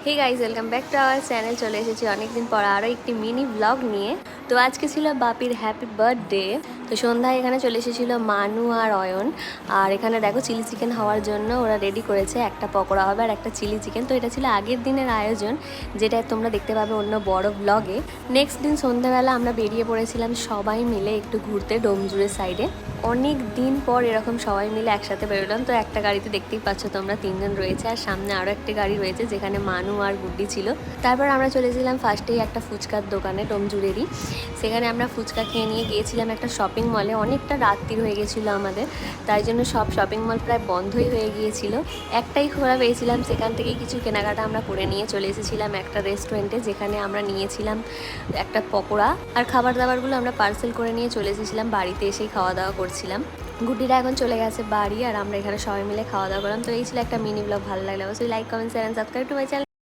Hey guys, welcome back to our channel. চলে এসেছি অনেকদিন পর আরও একটি মিনি ব্লগ নিয়ে। তো আজকে ছিল বাপির হ্যাপি বার্থডে। তো সন্ধ্যায় এখানে চলে এসেছিলো মানু আর অয়ন। আর এখানে দেখো চিলি চিকেন হওয়ার জন্য ওরা রেডি করেছে, একটা পকোড়া হবে আর একটা চিলি চিকেন। তো এটা ছিল আগের দিনের আয়োজন, যেটা তোমরা দেখতে পাবে অন্য বড় ব্লগে। নেক্সট দিন সন্ধ্যাবেলা আমরা বেরিয়ে পড়েছিলাম সবাই মিলে একটু ঘুরতে ডোমজুড়ের সাইডে। অনেক দিন পর এরকম সবাই মিলে একসাথে বেরোলাম। তো একটা গাড়িতে দেখতেই পাচ্ছ তোমরা, তিনজন রয়েছে আর সামনে আরও একটি গাড়ি রয়েছে যেখানে মানু আর গুড্ডি ছিল। তারপর আমরা চলেছিলাম ফার্স্টেই একটা ফুচকার দোকানে ডোমজুড়েরই। সেখানে আমরা ফুচকা খেয়ে নিয়ে গিয়েছিলাম একটা শপিং মলে। অনেকটা রাত্রির হয়ে গেছিলো আমাদের, তাই জন্য সব শপিং মল প্রায় বন্ধই হয়ে গিয়েছিল। একটাই খোলা পেয়েছিলাম, সেখান থেকেই কিছু কেনাকাটা আমরা করে নিয়ে চলে এসেছিলাম একটা রেস্টুরেন্টে, যেখানে আমরা নিয়েছিলাম একটা পকোড়া। আর খাবার দাবারগুলো আমরা পার্সেল করে নিয়ে চলে এসেছিলাম বাড়িতে, এসেই খাওয়া দাওয়া করছিলাম। গুড্ডিরা এখন চলে গেছে বাড়ি আর আমরা এখানে সবাই মিলে খাওয়া দাওয়া করলাম। তো এই ছিল একটা মিনি ব্লগ। ভালো লাগলে অবশ্যই like, comment, share and subscribe to my channel.